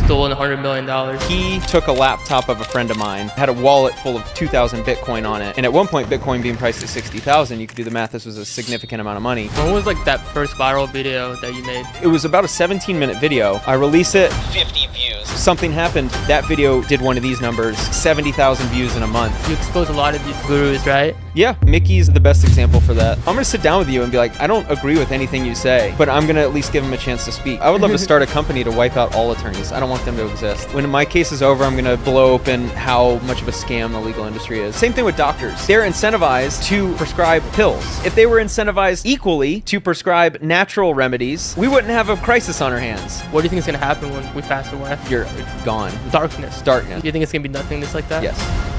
stolen $100 million. He took a laptop of a friend of mine, had a wallet full of 2,000 Bitcoin on it, and at one point Bitcoin being priced at 60,000, you could do the math, this was a significant amount of money. When was like that first viral video that you made? It was about a 17-minute video. I release it, 50 views. Something happened, that video did one of these numbers, 70,000 views in a month. You expose a lot of these gurus, right? Yeah, Mikki's the best example for that. I'm gonna sit down with you and be like, I don't agree with anything you say, but I'm gonna at least give him a chance to speak. I would love to start a company to wipe out all attorneys. I don't want them to exist. When my case is over, I'm gonna blow open how much of a scam the legal industry is. Same thing with doctors. They're incentivized to prescribe pills. If they were incentivized equally to prescribe natural remedies, we wouldn't have a crisis on our hands. What do you think is gonna happen when we pass away? You're gone. Darkness. Darkness. Do you think it's gonna be nothingness like that? Yes.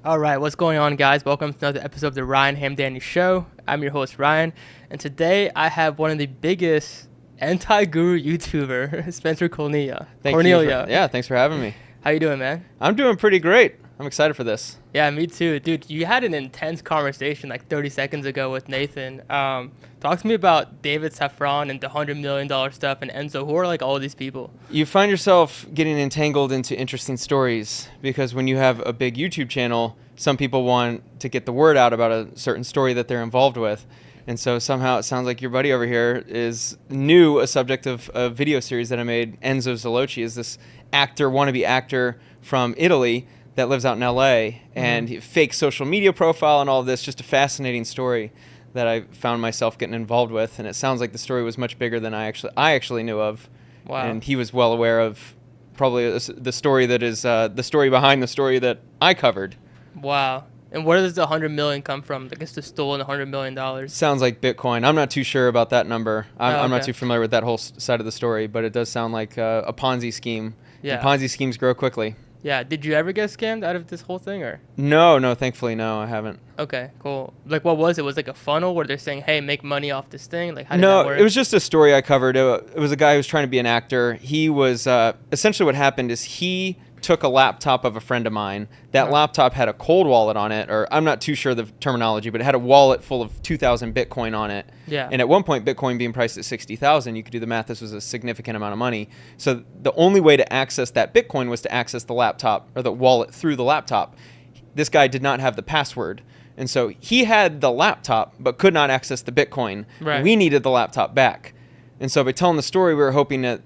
All right, what's going on, guys? Welcome to another episode of the Ryan Hamdani Show. I'm your host, Ryan, and today I have one of the biggest anti-guru YouTuber, Spencer Cornelia. Yeah, thanks for having me. How you doing, man? I'm doing pretty great. I'm excited for this. Yeah, me too. Dude, you had an intense conversation like 30 seconds ago with Nathan. Talk to me about David Saffron and the $100 million stuff and Enzo. Who are like all these people? You find yourself getting entangled into interesting stories because when you have a big YouTube channel, some people want to get the word out about a certain story that they're involved with. And so somehow it sounds like your buddy over here is a subject of a video series that I made. Enzo Zelocchi is this wannabe actor from Italy that lives out in LA, and fake social media profile and all of this. Just a fascinating story that I found myself getting involved with, and it sounds like the story was much bigger than I actually knew of. Wow. And he was well aware of probably the story that is the story behind the story that I covered. Wow. And where does the 100 million come from? I guess the stolen $100 million. Sounds like Bitcoin. I'm not too sure about that number. I'm not okay. too familiar with that whole side of the story, but it does sound like a Ponzi scheme. Yeah. And Ponzi schemes grow quickly. Yeah. Did you ever get scammed out of this whole thing, or? No, thankfully, no, I haven't. Okay, cool. Like, what was it? Was it like a funnel where they're saying, hey, make money off this thing? Like, how did that work? It was just a story I covered. It was a guy who was trying to be an actor. He was, essentially what happened is he took a laptop of a friend of mine. That laptop had a cold wallet on it, or I'm not too sure the terminology, but it had a wallet full of 2,000 Bitcoin on it. Yeah. And at one point, Bitcoin being priced at 60,000, you could do the math, this was a significant amount of money. So the only way to access that Bitcoin was to access the laptop, or the wallet through the laptop. This guy did not have the password. And so he had the laptop, but could not access the Bitcoin. Right. We needed the laptop back. And so by telling the story, we were hoping that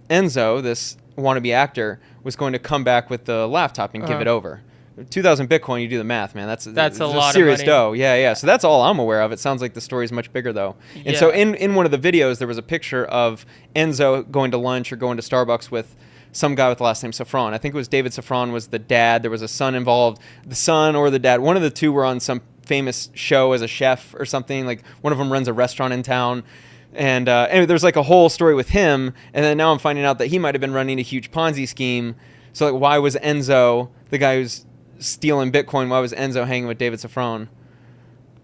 Enzo, this wannabe actor, was going to come back with the laptop and give it over. 2,000 Bitcoin, you do the math, man. That's a lot of serious money. dough. Yeah. So that's all I'm aware of. It sounds like the story is much bigger, though. And so in one of the videos, there was a picture of Enzo going to lunch or going to Starbucks with some guy with the last name Saffron. I think it was David Saffron was the dad. There was a son involved. The son or the dad, one of the two were on some famous show as a chef or something. Like one of them runs a restaurant in town. And anyway, there's like a whole story with him. And then now I'm finding out that he might have been running a huge Ponzi scheme. So like, why was Enzo, the guy who's stealing Bitcoin, why was Enzo hanging with David Saffron?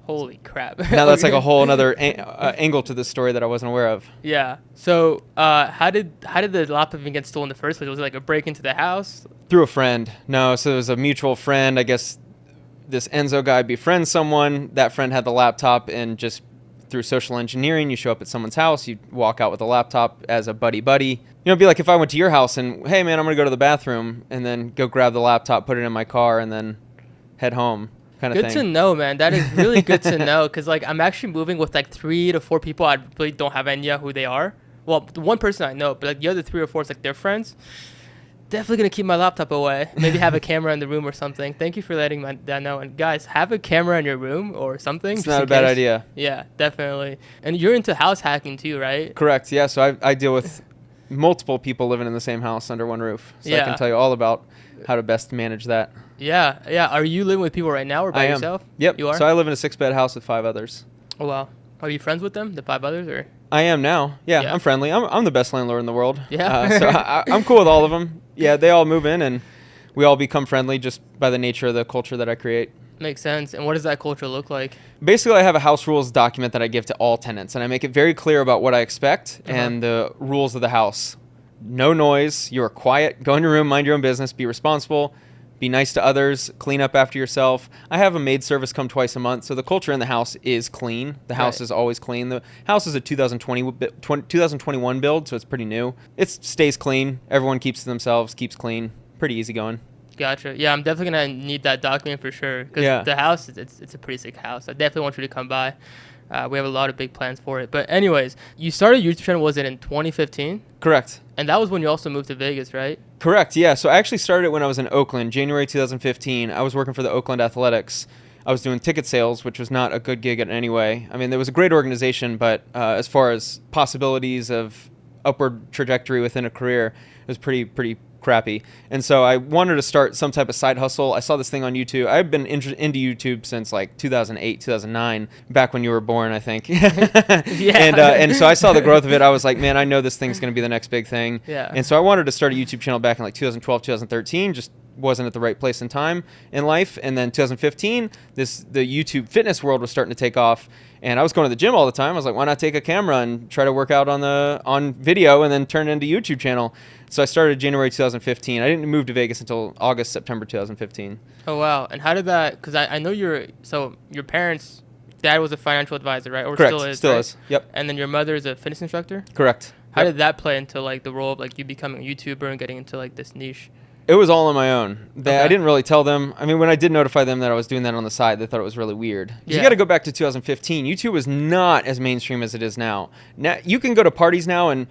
Holy crap. Now that's like a whole another angle to this story that I wasn't aware of. Yeah. So how did the laptop even get stolen in the first place? Was it like a break into the house? Through a friend. No, so it was a mutual friend. I guess this Enzo guy befriends someone. That friend had the laptop, and just through social engineering, you show up at someone's house, you walk out with a laptop as a buddy. You know, it'd be like if I went to your house and, hey man, I'm gonna go to the bathroom, and then go grab the laptop, put it in my car, and then head home, kind of thing. Good to know, man. That is really good to know, because like I'm actually moving with like 3 to 4 people. I really don't have any idea who they are. Well, the one person I know, but like the other 3 or 4 is like their friends. Definitely gonna keep my laptop away. Maybe have a camera in the room or something. Thank you for letting that know. And guys, have a camera in your room or something. It's not a bad idea. Yeah, definitely. And you're into house hacking too, right? Correct. Yeah. So I deal with multiple people living in the same house under one roof. So I can tell you all about how to best manage that. Yeah. Are you living with people right now or by yourself? Yep. You are? So I live in a 6-bed house with 5 others. Oh wow. Are you friends with them, the 5 others, or? I am now. Yeah. I'm friendly. I'm the best landlord in the world. Yeah. So I'm cool with all of them. Yeah, they all move in and we all become friendly just by the nature of the culture that I create. Makes sense. And what does that culture look like? Basically, I have a house rules document that I give to all tenants, and I make it very clear about what I expect and the rules of the house. No noise. You are quiet. Go in your room, mind your own business, be responsible. be nice to others, clean up after yourself. I have a maid service come twice a month, so the culture in the house is clean. The house is always clean. The house is a 2021 build, so it's pretty new. It stays clean. Everyone keeps to themselves, keeps clean. Pretty easy going. Gotcha. Yeah, I'm definitely gonna need that document for sure. Because the house, it's a pretty sick house. I definitely want you to come by. We have a lot of big plans for it. But anyways, you started a YouTube channel, was it in 2015? Correct. And that was when you also moved to Vegas, right? Correct, yeah. So I actually started it when I was in Oakland, January 2015. I was working for the Oakland Athletics. I was doing ticket sales, which was not a good gig in any way. I mean, there was a great organization, but as far as possibilities of upward trajectory within a career, it was pretty crappy. And so I wanted to start some type of side hustle. I saw this thing on YouTube. I've been into YouTube since like 2008, 2009, back when you were born, I think. And so I saw the growth of it. I was like, man, I know this thing's going to be the next big thing. Yeah. And so I wanted to start a YouTube channel back in like 2012, 2013, just wasn't at the right place and time in life. And then 2015, the YouTube fitness world was starting to take off. And I was going to the gym all the time. I was like, why not take a camera and try to work out on video and then turn it into a YouTube channel? So I started January 2015. I didn't move to Vegas until August, September 2015. Oh, wow. And how did that, because I know your parents, dad was a financial advisor, right? Or Correct. Still is. Yep. And then your mother is a fitness instructor? Correct. How did that play into like the role of like you becoming a YouTuber and getting into like this niche? It was all on my own. Okay. I didn't really tell them. I mean, when I did notify them that I was doing that on the side, they thought it was really weird. Yeah. You got to go back to 2015. YouTube was not as mainstream as it is now. Now you can go to parties now and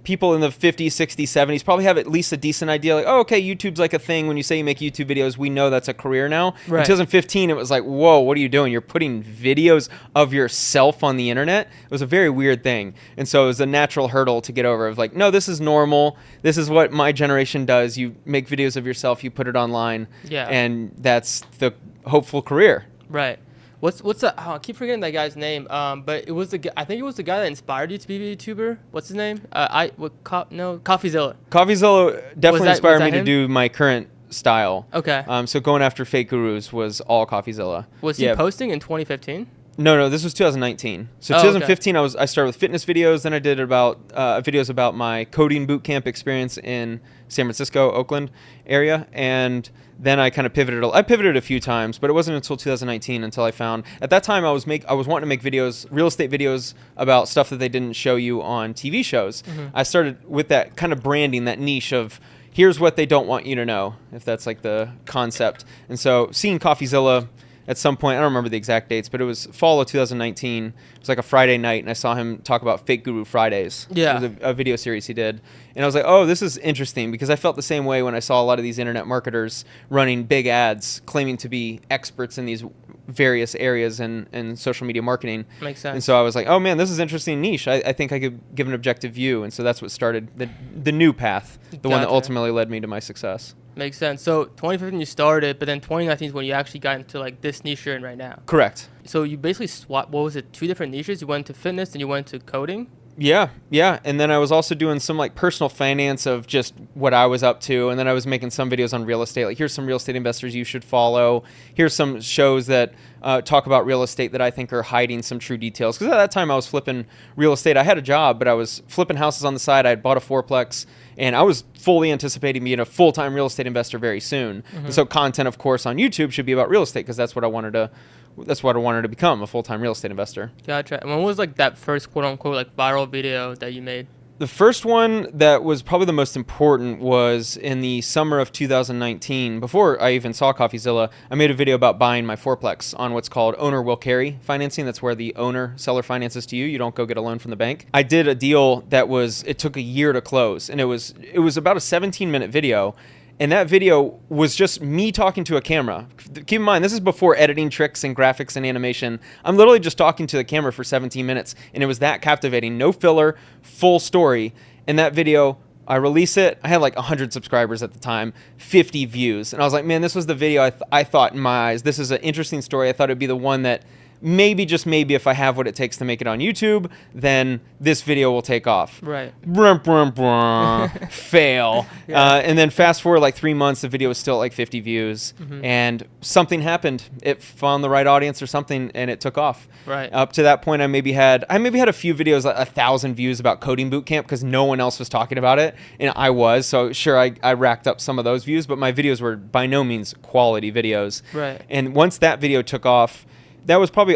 people in the 50s, 60s, 70s probably have at least a decent idea. Like, oh, okay, YouTube's like a thing. When you say you make YouTube videos, we know that's a career now. Right. In 2015, it was like, whoa, what are you doing? You're putting videos of yourself on the internet? It was a very weird thing. And so it was a natural hurdle to get over of like, no, this is normal. This is what my generation does. You make videos of yourself, you put it online. Yeah. And that's the hopeful career. Right. What's the? Oh, I keep forgetting that guy's name. But it was I think it was the guy that inspired you to be a YouTuber. What's his name? CoffeeZilla. CoffeeZilla definitely inspired me him? to do my current style. Okay. So going after fake gurus was all CoffeeZilla. Was he posting in 2015? No, this was 2019. So 2015, okay. I started with fitness videos. Then I did about videos about my coding boot camp experience in San Francisco, Oakland area, and then I kind of pivoted. I pivoted a few times, but it wasn't until 2019 until I found. At that time, I was wanting to make videos, real estate videos about stuff that they didn't show you on TV shows. Mm-hmm. I started with that kind of branding, that niche of here's what they don't want you to know, if that's like the concept. And so seeing CoffeeZilla at some point, I don't remember the exact dates, but it was fall of 2019. It was like a Friday night, and I saw him talk about Fake Guru Fridays. Yeah. It was a video series he did. And I was like, oh, this is interesting, because I felt the same way when I saw a lot of these internet marketers running big ads, claiming to be experts in these various areas in social media marketing. Makes sense. And so I was like, oh, man, this is an interesting niche. I think I could give an objective view. And so that's what started the new path, the one that ultimately led me to my success. Makes sense. So 2015 you started, but then 2019 is when you actually got into like this niche you're in right now. Correct. So you basically swapped, what was it, 2 different niches? You went to fitness and you went to coding? Yeah. And then I was also doing some like personal finance of just what I was up to. And then I was making some videos on real estate. Like, here's some real estate investors you should follow. Here's some shows that talk about real estate that I think are hiding some true details. Because at that time I was flipping real estate. I had a job, but I was flipping houses on the side. I had bought a fourplex. And I was fully anticipating being a full-time real estate investor very soon. Mm-hmm. And so content, of course, on YouTube should be about real estate, because that's what I wanted to become, a full-time real estate investor. Gotcha. And when was like that first quote-unquote like viral video that you made? The first one that was probably the most important was in the summer of 2019. Before I even saw CoffeeZilla, I made a video about buying my fourplex on what's called owner will carry financing. That's where the seller finances to you. You don't go get a loan from the bank. I did a deal it took a year to close, and it was about a 17-minute video. And that video was just me talking to a camera. Keep in mind, this is before editing tricks and graphics and animation. I'm literally just talking to the camera for 17 minutes. And it was that captivating. No filler, full story. And that video, I release it. I had like 100 subscribers at the time, 50 views. And I was like, man, this was the video I thought in my eyes. This is an interesting story. I thought it'd be the one that maybe, just maybe, if I have what it takes to make it on YouTube, then this video will take off. Right. Brum, brum, brum. Fail. Yeah. And then fast forward like 3 months, the video was still at like 50 views, and something happened. It found the right audience or something, and it took off. Right. Up to that point, I maybe had a few videos, like 1,000 views about coding boot camp, because no one else was talking about it, and I was. So sure, I racked up some of those views, but my videos were by no means quality videos. Right. And once that video took off, that was probably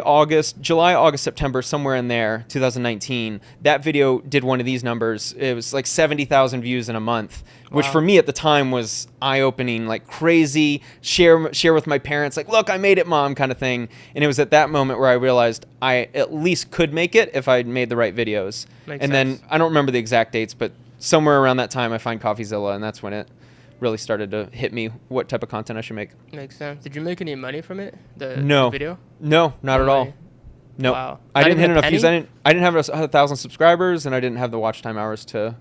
July, August, September, somewhere in there, 2019. That video did one of these numbers. It was like 70,000 views in a month, which for me at the time was eye-opening, like crazy. Share with my parents, like, look, I made it, Mom, kind of thing. And it was at that moment where I realized I at least could make it if I made the right videos. Makes and sense. then I don't remember the exact dates, but somewhere around that time I find CoffeeZilla, and that's when it really started to hit me what type of content I should make. Makes sense. Did you make any money from it? The video? No, not at all. No, Wow. I didn't hit enough penny? views. I didn't have 1,000 subscribers, and I didn't have the watch time hours to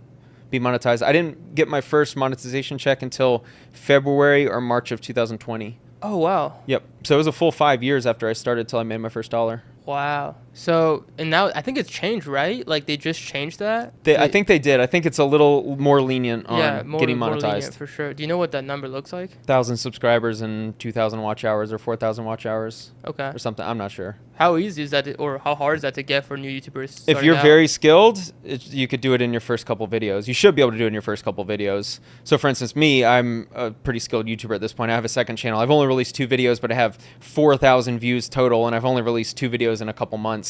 be monetized. I didn't get my first monetization check until February or March of 2020. Oh, wow. Yep. So it was a full 5 years after I started till I made my first dollar. Wow. So, and now I think it's changed, right? Like they just changed that? I think they did. I think it's a little more lenient on getting monetized. More lenient for sure. Do you know what that number looks like? 1,000 subscribers and 2,000 watch hours or 4,000 watch hours. Okay. Or something. I'm not sure. How easy is that, or how hard is that to get for new YouTubers? If you're very skilled, you could do it in your first couple videos. You should be able to do it in your first couple videos. So for instance, me, I'm a pretty skilled YouTuber at this point. I have a second channel. I've only released 2 videos, but I have 4,000 views total, and I've only released 2 videos in a couple months.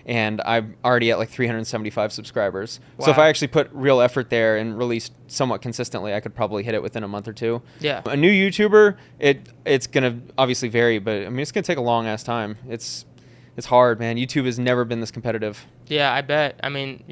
And I'm already at like 375 subscribers. Wow. So if I actually put real effort there and released somewhat consistently, I could probably hit it within a month or 2. Yeah. A new YouTuber, it's going to obviously vary, but I mean, it's going to take a long ass time. It's hard, man. YouTube has never been this competitive. Yeah, I bet. I mean,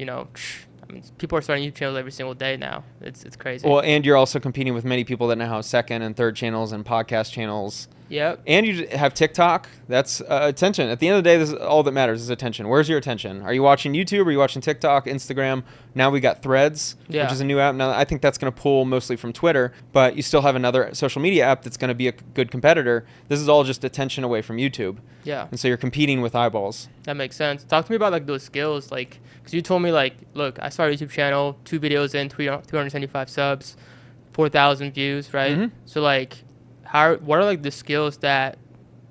people are starting YouTube channels every single day now. It's crazy. Well, and you're also competing with many people that now have second and third channels and podcast channels. Yep. And you have TikTok. That's attention. At the end of the day, this is all that matters is attention. Where's your attention? Are you watching YouTube? Are you watching TikTok, Instagram? Now we got Threads, which is a new app. Now I think that's going to pull mostly from Twitter, but you still have another social media app that's going to be a good competitor. This is all just attention away from YouTube. Yeah. And so you're competing with eyeballs. That makes sense. Talk to me about like those skills, like, because you told me like, look, I started a YouTube channel, 2 videos in, 375 subs, 4,000 views, right? Mm-hmm. So like, what are like the skills that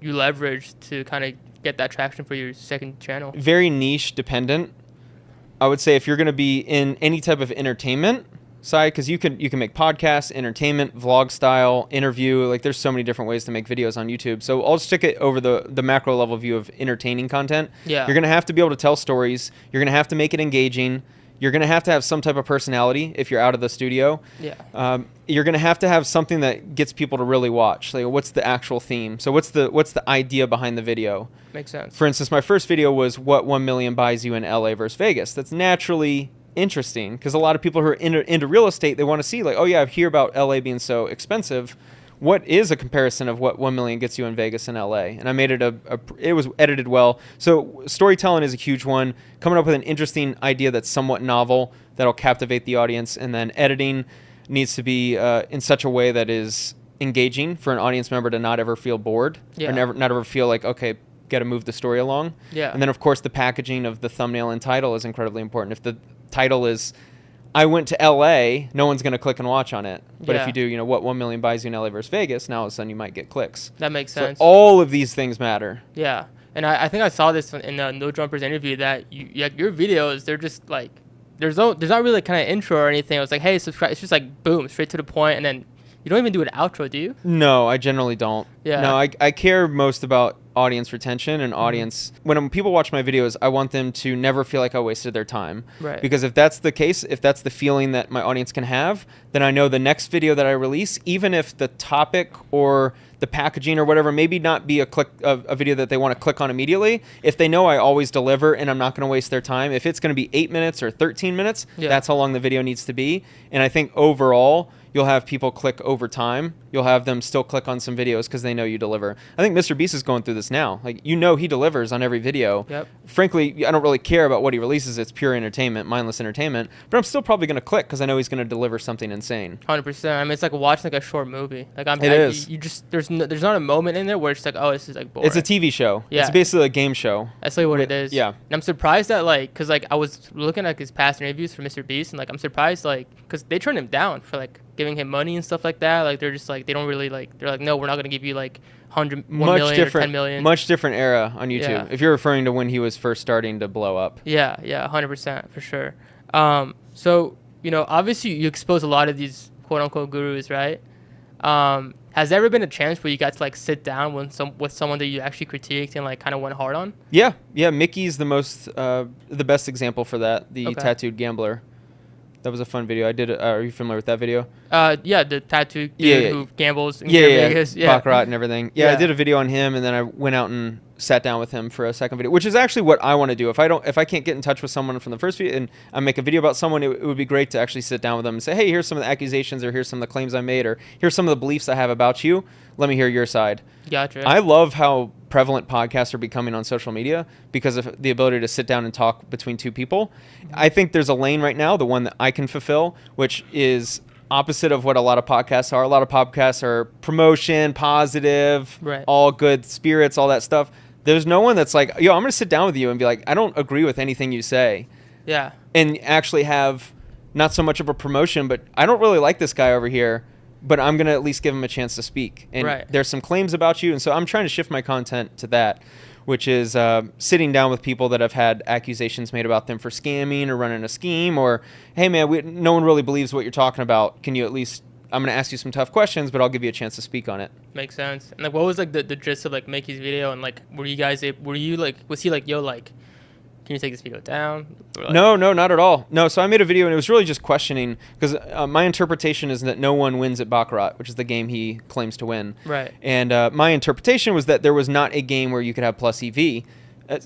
you leverage to kind of get that traction for your second channel? Very niche dependent. I would say if you're going to be in any type of entertainment side, because you can make podcasts, entertainment, vlog style, interview, like there's so many different ways to make videos on YouTube. So I'll stick it over the macro level view of entertaining content. Yeah. You're going to have to be able to tell stories. You're going to have to make it engaging. You're going to have some type of personality if you're out of the studio. Yeah. You're going to have something that gets people to really watch. Like, what's the actual theme? So what's the idea behind the video? Makes sense. For instance, my first video was what 1 million buys you in LA versus Vegas. That's naturally interesting because a lot of people who are into real estate, they want to see like, oh yeah, I hear about LA being so expensive. What is a comparison of what 1 million gets you in Vegas and LA? And I made it it was edited well. So storytelling is a huge one. Coming up with an interesting idea that's somewhat novel that'll captivate the audience, and then editing needs to be in such a way that is engaging for an audience member to not ever feel bored or not ever feel like, okay, got to move the story along. Yeah. And then of course the packaging of the thumbnail and title is incredibly important. If the title is I went to LA, no one's going to click and watch on it. But if you do, what 1 million buys you in LA versus Vegas, now all of a sudden you might get clicks. That makes sense. So all of these things matter. Yeah. And I think I saw this in the No Jumpers interview that your videos, they're just like, there's not really kind of intro or anything. It was like, hey, subscribe. It's just like, boom, straight to the point. And then you don't even do an outro, do you? No, I generally don't. Yeah. No, I care most about audience retention and audience. When people watch my videos, I want them to never feel like I wasted their time. Right. Because if that's the case, if that's the feeling that my audience can have, then I know the next video that I release, even if the topic or the packaging or whatever, maybe not be a video that they want to click on immediately. If they know I always deliver and I'm not going to waste their time, if it's going to be 8 minutes or 13 minutes, that's how long the video needs to be. And I think overall, you'll have people click over time. you'll have them still click on some videos because they know you deliver. I think Mr. Beast is going through this now. Like, he delivers on every video. Yep. Frankly, I don't really care about what he releases. It's pure entertainment, mindless entertainment. But I'm still probably going to click because I know he's going to deliver something insane. 100%. I mean, it's like watching like a short movie. Like It is. You just there's not a moment in there where it's like, oh, this is like boring. It's a TV show. Yeah. It's basically a game show. That's like what it is. Yeah. And I'm surprised that like, cause like I was looking at his past interviews for Mr. Beast, and like I'm surprised like, cause they turned him down for like giving him money and stuff like that. Like they're just like, they don't really like, they're like, no, we're not gonna give you like 1 million or 10 million. Much different era on YouTube. Yeah. If you're referring to when he was first starting to blow up. Yeah, 100% for sure. So obviously you expose a lot of these quote unquote gurus, right? Has there ever been a chance where you got to like sit down with someone that you actually critiqued and like kind of went hard on? Yeah. Mikki's the best example for that. The tattooed gambler. That was a fun video. I did. Are you familiar with that video? Yeah, the tattooed dude who gambles in Vegas. Yeah, Baccarat and everything. Yeah, I did a video on him, and then I went out and sat down with him for a second video, which is actually what I want to do. If I can't get in touch with someone from the first video and I make a video about someone, it would be great to actually sit down with them and say, hey, here's some of the accusations, or here's some of the claims I made, or here's some of the beliefs I have about you. Let me hear your side. Gotcha. I love how prevalent podcasts are becoming on social media because of the ability to sit down and talk between two people. I think there's a lane right now, the one that I can fulfill, which is opposite of what a lot of podcasts are. A lot of podcasts are promotion, positive, right, all good spirits, all that stuff. There's no one that's like, yo, I'm going to sit down with you and be like, I don't agree with anything you say. Yeah. And actually have not so much of a promotion, but I don't really like this guy over here, but I'm going to at least give him a chance to speak. And there's some claims about you. And so I'm trying to shift my content to that, which is sitting down with people that have had accusations made about them for scamming or running a scheme, or, hey, man, no one really believes what you're talking about. Can you at least, I'm going to ask you some tough questions, but I'll give you a chance to speak on it. Makes sense. And like, what was like the gist of like Mikki's video? And like, was he like, yo, like, can you take this video down? Like, no, not at all. No, so I made a video, and it was really just questioning, because my interpretation is that no one wins at Baccarat, which is the game he claims to win. Right. And my interpretation was that there was not a game where you could have plus EV.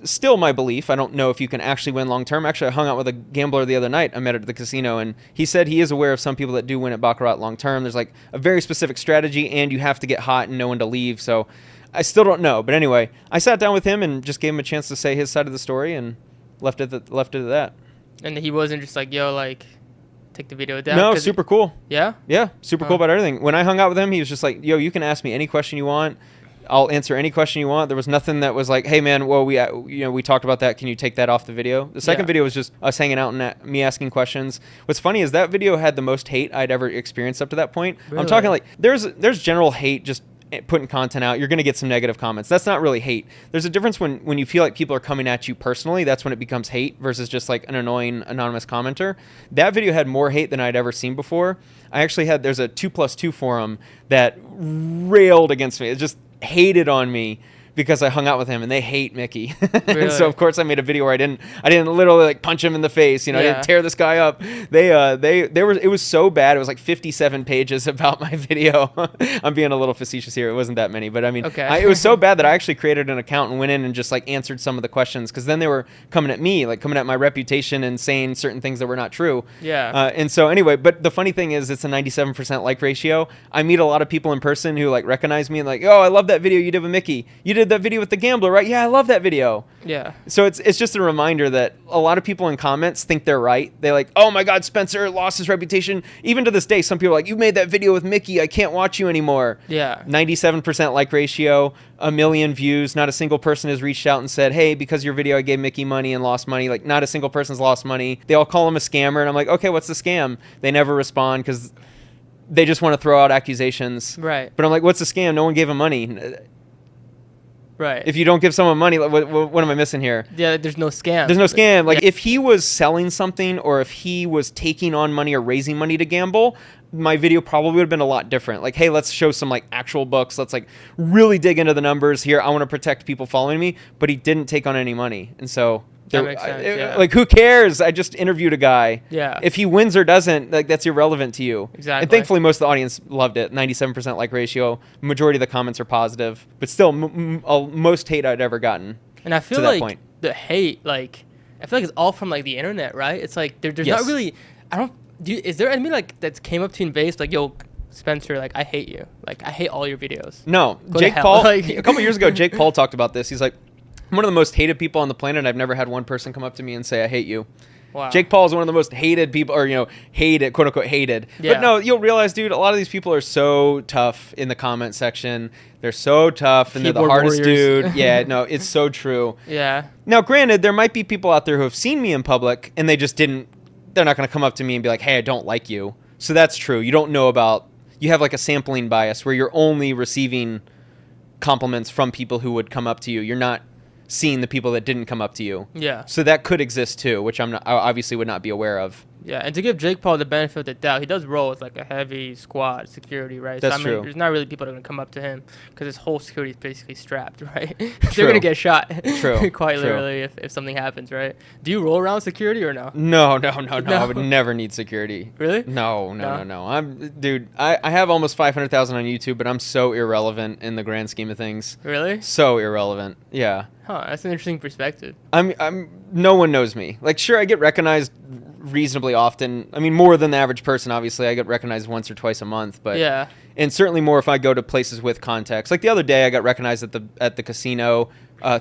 Still my belief. I don't know if you can actually win long term. Actually, I hung out with a gambler the other night. I met at the casino, and he said he is aware of some people that do win at Baccarat long term. There's like a very specific strategy, and you have to get hot and know when to leave. So I still don't know. But anyway, I sat down with him and just gave him a chance to say his side of the story, and left it at that. And he wasn't just like, yo, like, take the video down? No, super cool. Yeah? Yeah, super cool about everything. When I hung out with him, he was just like, yo, you can ask me any question you want. I'll answer any question you want. There was nothing that was like, hey, man, well, we talked about that. Can you take that off the video? The second video was just us hanging out and me asking questions. What's funny is that video had the most hate I'd ever experienced up to that point. Really? I'm talking like there's general hate just putting content out. You're going to get some negative comments. That's not really hate. There's a difference when you feel like people are coming at you personally. That's when it becomes hate versus just like an annoying anonymous commenter. That video had more hate than I'd ever seen before. There's a 2+2 forum that railed against me. It just hated on me because I hung out with him, and they hate Mikki. Really? And so of course I made a video where I didn't literally like punch him in the face, I didn't tear this guy up. It was so bad. It was like 57 pages about my video. I'm being a little facetious here. It wasn't that many, but I mean, it was so bad that I actually created an account and went in and just like answered some of the questions, because then they were coming at me, like coming at my reputation and saying certain things that were not true. Yeah. And so anyway, but the funny thing is it's a 97% like ratio. I meet a lot of people in person who like recognize me and like, oh, I love that video you did with Mikki. You did that video with the gambler, right? Yeah, I love that video. Yeah. So it's just a reminder that a lot of people in comments think they're right. They like, oh my God, Spencer lost his reputation. Even to this day, some people are like, you made that video with Mikki. I can't watch you anymore. Yeah. 97% like ratio, 1 million views. Not a single person has reached out and said, hey, because of your video, I gave Mikki money and lost money. Like, not a single person's lost money. They all call him a scammer. And I'm like, okay, what's the scam? They never respond because they just want to throw out accusations. Right. But I'm like, what's the scam? No one gave him money. Right. If you don't give someone money, what am I missing here? Yeah, there's no scam. There's no scam. Like, if he was selling something, or if he was taking on money or raising money to gamble, my video probably would have been a lot different. Like, hey, let's show some like actual books. Let's like really dig into the numbers here. I want to protect people following me. But he didn't take on any money. And so that makes sense, like, who cares? I just interviewed a guy. Yeah. If he wins or doesn't, like, that's irrelevant to you. Exactly. And thankfully, most of the audience loved it. 97% like ratio. Majority of the comments are positive. But still, most hate I'd ever gotten. And I feel like the hate, like, I feel like it's all from like the internet, right? It's like there's not really. Is there anyone like that came up to you in base like, yo, Spencer, like, I hate you. Like, I hate all your videos. No, Go to Jake hell. Paul. Like- A couple years ago, Jake Paul talked about this. He's like, I'm one of the most hated people on the planet. I've never had one person come up to me and say I hate you. Wow. Jake Paul is one of the most hated people, or hated, quote unquote hated. Yeah. But no, you'll realize, dude, a lot of these people are so tough in the comment section. They're so tough, and they're the Keyboard hardest warriors. dude. Yeah, no, it's so true. Yeah. Now, granted, there might be people out there who have seen me in public, and they just didn't. They're not going to come up to me and be like, "Hey, I don't like you." So that's true. You don't know about. You have like a sampling bias where you're only receiving compliments from people who would come up to you. You're not seeing the people that didn't come up to you. Yeah. So that could exist too, which I obviously would not be aware of. Yeah, and to give Jake Paul the benefit of the doubt, he does roll with like a heavy squad security, right? That's so, I mean, true. There's not really people that are going to come up to him because his whole security is basically strapped, right? True. They're going to get shot. True. Quite True. literally if something happens, right? Do you roll around security or no? No. No. I would never need security. Really? No. I have almost 500,000 on YouTube, but I'm so irrelevant in the grand scheme of things. Really? So irrelevant. Yeah. Huh, that's an interesting perspective. No one knows me. Like, sure, I get recognized reasonably often. I mean, more than the average person, obviously. I get recognized once or twice a month, but Yeah. and certainly more if I go to places with context. Like the other day, I got recognized at the casino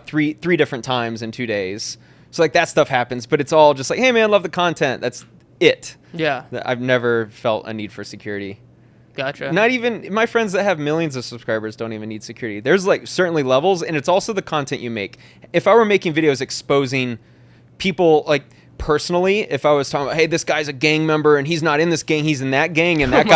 three different times in 2 days. So like that stuff happens, but it's all just like, hey man, love the content. That's it. Yeah. I've never felt a need for security. Gotcha. Not even my friends that have millions of subscribers don't even need security. There's like certainly levels, and it's also the content you make. If I were making videos exposing people like personally, if I was talking about, hey, this guy's a gang member and he's not in this gang, he's in that gang, and that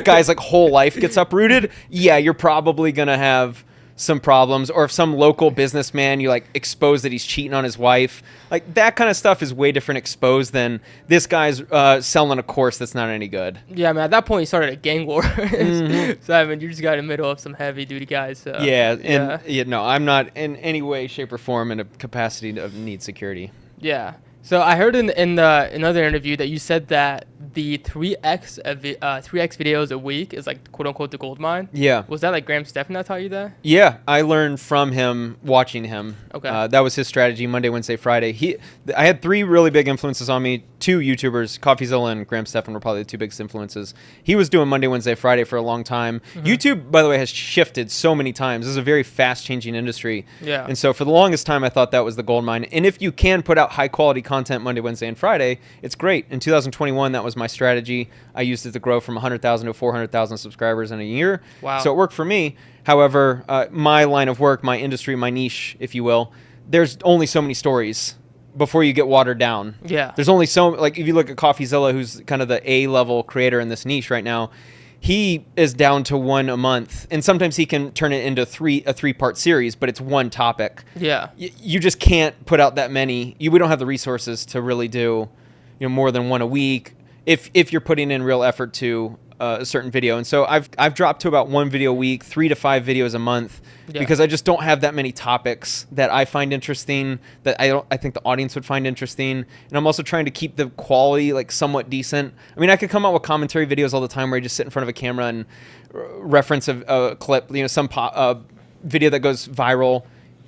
guy's like whole life gets uprooted, yeah, you're probably gonna have some problems. Or if some local businessman, you like expose that he's cheating on his wife, like that kind of stuff is way different exposed than this guy's selling a course that's not any good. Yeah, man, at that point you started a gang war. Mm-hmm. So I mean, you just got in the middle of some heavy duty guys. So, No, I'm not in any way, shape, or form in a capacity to need security. Yeah. So I heard in another interview that you said that the 3x videos a week is like quote unquote the gold mine. Yeah. Was that like Stephan that taught you that? Yeah, I learned from him watching him. Okay. That was his strategy, Monday, Wednesday, Friday. I had 3 really big influences on me. 2 YouTubers, CoffeeZilla and Stephan were probably the 2 biggest influences. He was doing Monday, Wednesday, Friday for a long time. Mm-hmm. YouTube, by the way, has shifted so many times. This is a very fast-changing industry. Yeah. And so for the longest time, I thought that was the gold mine. And if you can put out high-quality content Monday, Wednesday, and Friday, it's great. In 2021, that was my strategy. I used it to grow from 100,000 to 400,000 subscribers in a year. Wow. So it worked for me. However, my line of work, my industry, my niche, if you will, there's only so many stories before you get watered down. Yeah. There's only so, like, if you look at CoffeeZilla, who's kind of the A-level creator in this niche right now, he is down to 1 a month, and sometimes he can turn it into a 3-part series, but it's one topic. Yeah. You just can't put out that many. We don't have the resources to really do, more than 1 a week if you're putting in real effort to a certain video. And so I've dropped to about 1 video a week, 3 to 5 videos a month, because I just don't have that many topics that I find interesting, that I think the audience would find interesting. And I'm also trying to keep the quality like somewhat decent. I mean, I could come out with commentary videos all the time where I just sit in front of a camera and reference a clip, some video that goes viral.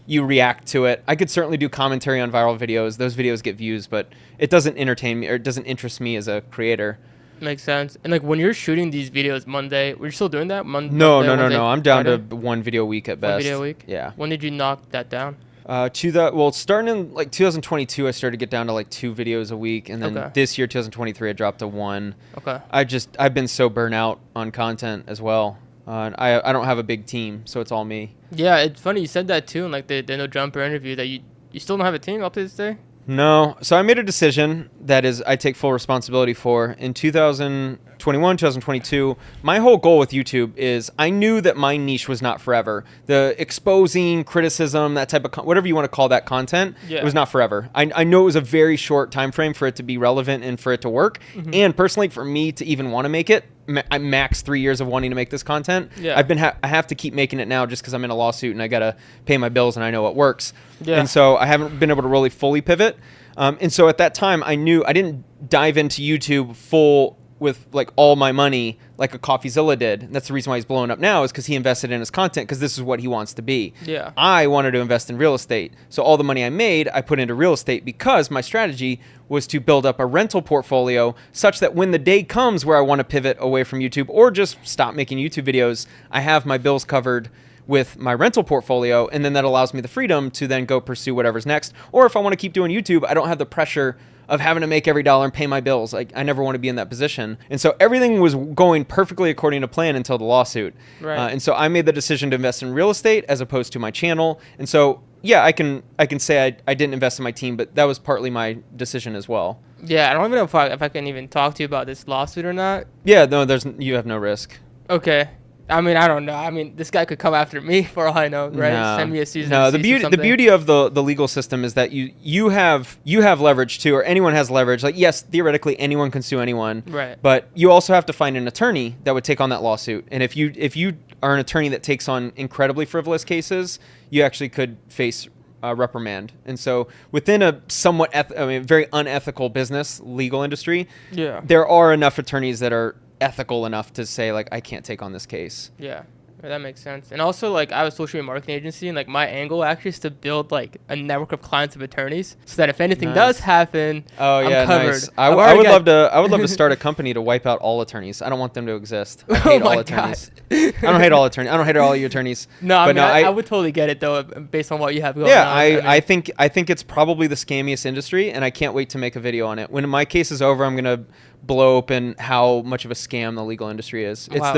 You react to it. I could certainly do commentary on viral videos. Those videos get views, but it doesn't entertain me, or it doesn't interest me as a creator. Makes sense. And like when you're shooting these videos Monday, we're still doing that? No. Monday, I'm down Friday? to 1 video a week at best. 1 video a week? Yeah. When did you knock that down? Starting in like 2022, I started to get down to like 2 videos a week, and then this year, 2023, I dropped to 1. Okay. I've been so burnt out on content as well. I don't have a big team, so it's all me. Yeah, it's funny you said that too in like the No Jumper interview, that you still don't have a team up to this day? No. So I made a decision that is I take full responsibility for. In 2021, 2022, my whole goal with YouTube is I knew that my niche was not forever. The exposing, criticism, that type of whatever you want to call that content, it was not forever. I know it was a very short time frame for it to be relevant and for it to work. Mm-hmm. And personally, for me to even want to make it, I'm max 3 years of wanting to make this content. Yeah. I have to keep making it now just because I'm in a lawsuit and I got to pay my bills and I know what works. Yeah. And so I haven't been able to really fully pivot. And so at that time, I knew I didn't dive into YouTube full with like all my money like a CoffeeZilla did. And that's the reason why he's blowing up now, is because he invested in his content, because this is what he wants to be. Yeah. I wanted to invest in real estate. So all the money I made, I put into real estate, because my strategy was to build up a rental portfolio such that when the day comes where I want to pivot away from YouTube or just stop making YouTube videos, I have my bills covered with my rental portfolio, and then that allows me the freedom to then go pursue whatever's next. Or if I want to keep doing YouTube, I don't have the pressure of having to make every dollar and pay my bills. I never want to be in that position. And so everything was going perfectly according to plan until the lawsuit. Right. And so I made the decision to invest in real estate as opposed to my channel. And so, yeah, I can say I didn't invest in my team, but that was partly my decision as well. Yeah, I don't even know if I can even talk to you about this lawsuit or not. Yeah, no, you have no risk. Okay. I mean, I don't know. I mean, this guy could come after me for all I know, right? No. Send me a season. No, the beauty of the legal system is that you have leverage too, or anyone has leverage. Like, yes, theoretically anyone can sue anyone, right? But you also have to find an attorney that would take on that lawsuit. And if you are an attorney that takes on incredibly frivolous cases, you actually could face reprimand. And so within a somewhat very unethical business legal industry, yeah, there are enough attorneys that are ethical enough to say, like, I can't take on this case. Yeah, that makes sense. And also, like, I have a social media marketing agency, and like my angle actually is to build like a network of clients of attorneys, so that if anything does happen, I'm covered. Nice. I would love to start a company to wipe out all attorneys. I don't want them to exist. I hate all attorneys. I don't hate all attorneys. I don't hate all your attorneys. No, I would totally get it though, based on what you have going on. Yeah, I think it's probably the scammiest industry, and I can't wait to make a video on it. When my case is over, I'm gonna blow open how much of a scam the legal industry is. It's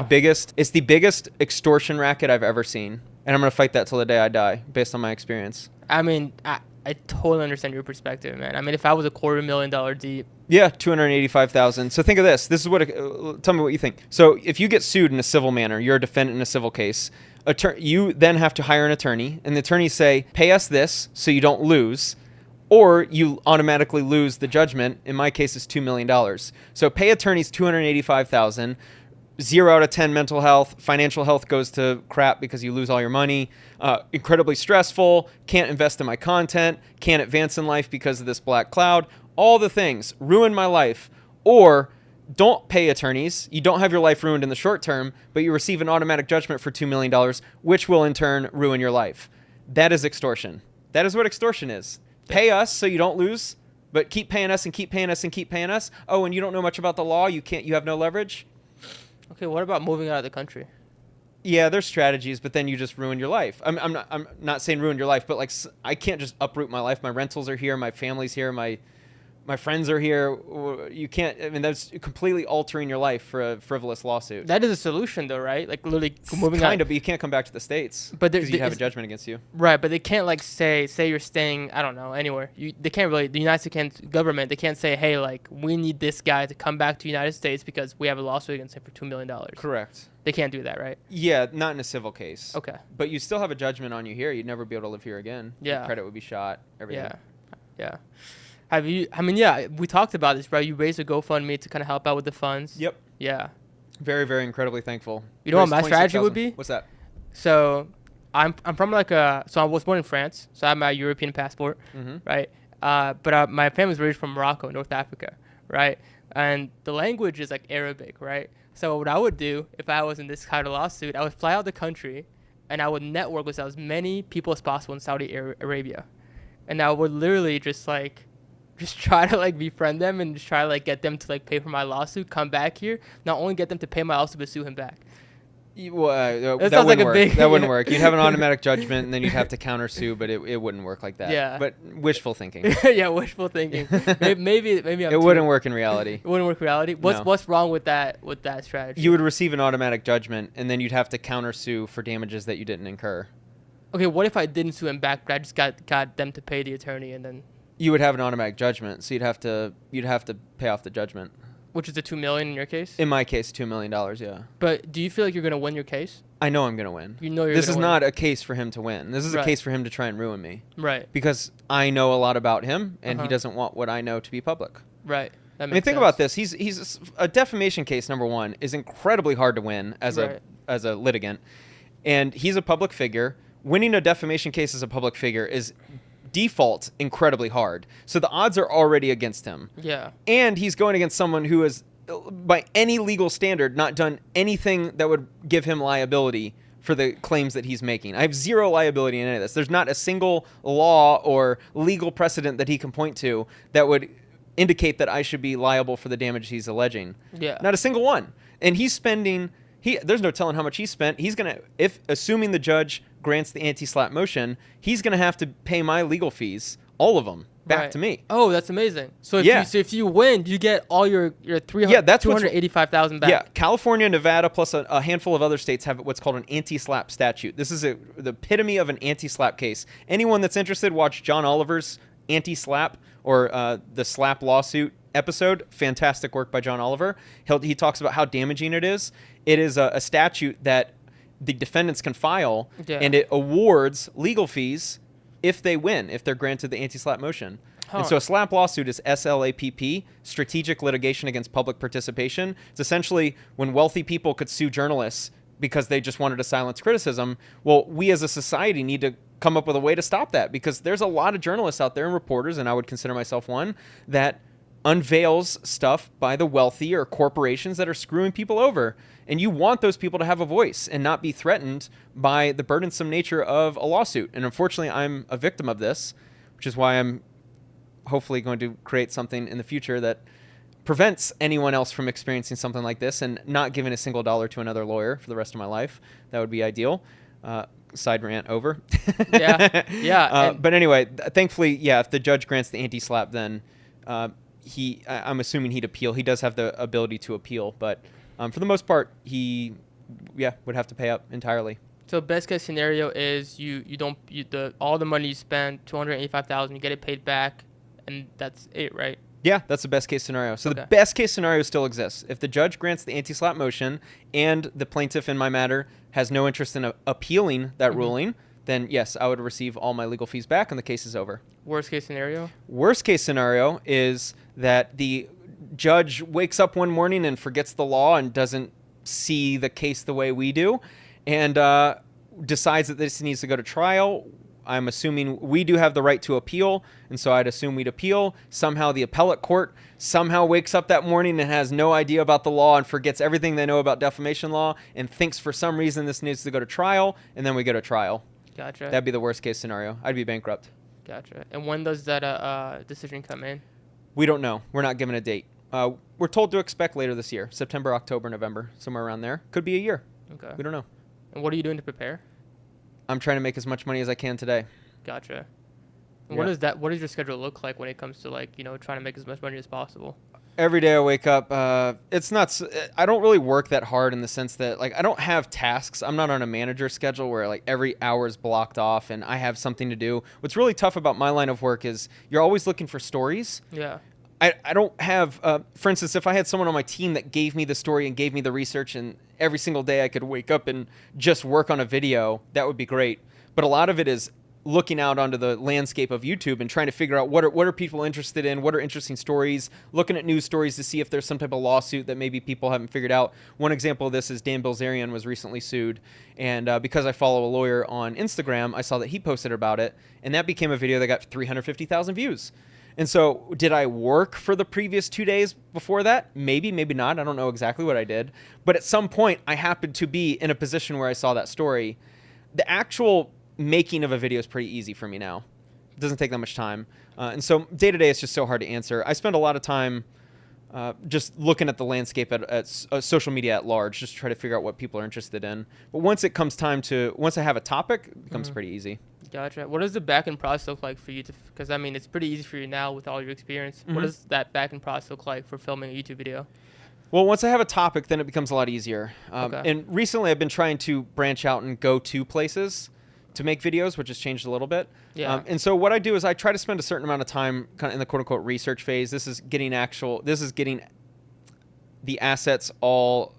the biggest extortion racket I've ever seen, and I'm gonna fight that till the day I die, based on my experience. I mean, I totally understand your perspective, man. I mean, if I was $250,000 deep. Yeah, 285,000. So think of this. This is what. Tell me what you think. So if you get sued in a civil manner, you're a defendant in a civil case. You then have to hire an attorney, and the attorneys say, "Pay us this, so you don't lose." Or you automatically lose the judgment. In my case, it's $2 million. So pay attorneys $285,000. 0 out of 10 mental health. Financial health goes to crap because you lose all your money. Incredibly stressful. Can't invest in my content. Can't advance in life because of this black cloud. All the things ruin my life. Or don't pay attorneys. You don't have your life ruined in the short term, but you receive an automatic judgment for $2 million, which will in turn ruin your life. That is extortion. That is what extortion is. Pay us so you don't lose, but keep paying us and keep paying us and keep paying us. Oh, and you don't know much about the law. You have no leverage. Okay, what about moving out of the country? Yeah, there's strategies, but then you just ruin your life. I'm not saying ruin your life, but like, I can't just uproot my life. My rentals are here. My family's here. My friends are here. You can't. I mean, that's completely altering your life for a frivolous lawsuit. That is a solution, though, right? Like literally moving out. Kind of, but you can't come back to the States. But because you have a judgment against you. Right, but they can't like say you're staying, I don't know, anywhere. They can't really. The United States government, they can't say, hey, like we need this guy to come back to the United States because we have a lawsuit against him for $2 million. Correct. They can't do that, right? Yeah, not in a civil case. Okay. But you still have a judgment on you here. You'd never be able to live here again. Yeah. Your credit would be shot. Everything. Yeah. Have you? I mean, yeah, we talked about this, bro. You raised a GoFundMe to kind of help out with the funds. Yep. Yeah. Very, very incredibly thankful. You know what my strategy would be? What's that? So, I'm from so I was born in France, so I have my European passport, right? But my family's raised from Morocco, North Africa, right? And the language is like Arabic, right? So what I would do if I was in this kind of lawsuit, I would fly out the country, and I would network with as many people as possible in Saudi Arabia, and I would literally just try to like befriend them and just try to like get them to like pay for my lawsuit, come back here, not only get them to pay my lawsuit but sue him back. That wouldn't work. That wouldn't work. You'd have an automatic judgment, and then you'd have to countersue, but it wouldn't work like that. Yeah. But wishful thinking. Yeah, wishful thinking. Maybe it wouldn't work in reality. It wouldn't work in reality. What's wrong with that strategy? You would receive an automatic judgment, and then you'd have to countersue for damages that you didn't incur. Okay, what if I didn't sue him back, but I just got them to pay the attorney, and then you would have an automatic judgment, so you'd have to pay off the judgment. Which is the $2 million in your case? In my case, $2 million, yeah. But do you feel like you're gonna win your case? I know I'm gonna win. You know This is not a case for him to win. This is a case for him to try and ruin me. Right. Because I know a lot about him, and he doesn't want what I know to be public. Right. I mean, think about this. He's a defamation case. Number one is incredibly hard to win as a litigant, and he's a public figure. Winning a defamation case as a public figure is default incredibly hard. So the odds are already against him. Yeah. And he's going against someone who is by any legal standard, not done anything that would give him liability for the claims that he's making. I have zero liability in any of this. There's not a single law or legal precedent that he can point to that would indicate that I should be liable for the damage he's alleging. Yeah. Not a single one. And he's spending, there's no telling how much he spent. He's going to, assuming the judge grants the anti-SLAPP motion, he's going to have to pay my legal fees, all of them, back to me. Oh, that's amazing. So if you win, you get all your 285,000 back. Yeah, California, Nevada, plus a handful of other states have what's called an anti-SLAPP statute. This is the epitome of an anti-SLAPP case. Anyone that's interested, watch John Oliver's Anti-SLAPP or the SLAPP lawsuit episode. Fantastic work by John Oliver. He talks about how damaging it is. It is a statute that the defendants can file, and it awards legal fees if they win, if they're granted the anti-SLAPP motion. And so a SLAPP lawsuit is SLAPP, Strategic Litigation Against Public Participation. It's essentially when wealthy people could sue journalists because they just wanted to silence criticism. Well, we as a society need to come up with a way to stop that, because there's a lot of journalists out there and reporters, and I would consider myself one, that unveils stuff by the wealthy or corporations that are screwing people over. And you want those people to have a voice and not be threatened by the burdensome nature of a lawsuit. And unfortunately, I'm a victim of this, which is why I'm hopefully going to create something in the future that prevents anyone else from experiencing something like this and not giving a single dollar to another lawyer for the rest of my life. That would be ideal. Side rant over. Yeah. But anyway, thankfully, if the judge grants the anti-SLAPP, then I'm assuming he'd appeal. He does have the ability to appeal, but for the most part, he would have to pay up entirely. So best case scenario is all the money you spent, $285,000, you get it paid back, and that's it, right? Yeah, that's the best case scenario. So the best case scenario still exists. If the judge grants the anti-SLAPP motion and the plaintiff in my matter has no interest in appealing that ruling, then yes, I would receive all my legal fees back and the case is over. Worst case scenario? Worst case scenario is that the judge wakes up one morning and forgets the law and doesn't see the case the way we do and decides that this needs to go to trial. I'm assuming we do have the right to appeal, and so I'd assume we'd appeal. Somehow the appellate court somehow wakes up that morning and has no idea about the law and forgets everything they know about defamation law and thinks for some reason this needs to go to trial, and then we go to trial. Gotcha. That'd be the worst case scenario. I'd be bankrupt. Gotcha. And when does that decision come in? We don't know. We're not given a date. We're told to expect later this year, September, October, November, somewhere around there. Could be a year. Okay. We don't know. And what are you doing to prepare? I'm trying to make as much money as I can today. Gotcha. And what does your schedule look like when it comes to trying to make as much money as possible? Every day I wake up, it's not, I don't really work that hard in the sense that I don't have tasks. I'm not on a manager schedule where every hour is blocked off and I have something to do. What's really tough about my line of work is you're always looking for stories. Yeah. I don't have, for instance, if I had someone on my team that gave me the story and gave me the research and every single day I could wake up and just work on a video, that would be great. But a lot of it is looking out onto the landscape of YouTube and trying to figure out what are people interested in, what are interesting stories, looking at news stories to see if there's some type of lawsuit that maybe people haven't figured out. One example of this is Dan Bilzerian was recently sued, and because I follow a lawyer on Instagram, I saw that he posted about it, and that became a video that got 350,000 views. And so did I work for the previous 2 days before that? Maybe, maybe not. I don't know exactly what I did. But at some point, I happened to be in a position where I saw that story. The actual making of a video is pretty easy for me now. It doesn't take that much time. And so day to day, it's just so hard to answer. I spend a lot of time just looking at the landscape at social media at large, just to try to figure out what people are interested in. But once it comes time to, once I have a topic, it becomes pretty easy. Gotcha. What does the back-end process look like for you to, because I mean, it's pretty easy for you now with all your experience. What does that back-end process look like for filming a YouTube video? Well, once I have a topic, then it becomes a lot easier. And recently I've been trying to branch out and go to places to make videos, which has changed a little bit. Yeah. And so what I do is I try to spend a certain amount of time kind of in the quote unquote research phase. This is getting the assets all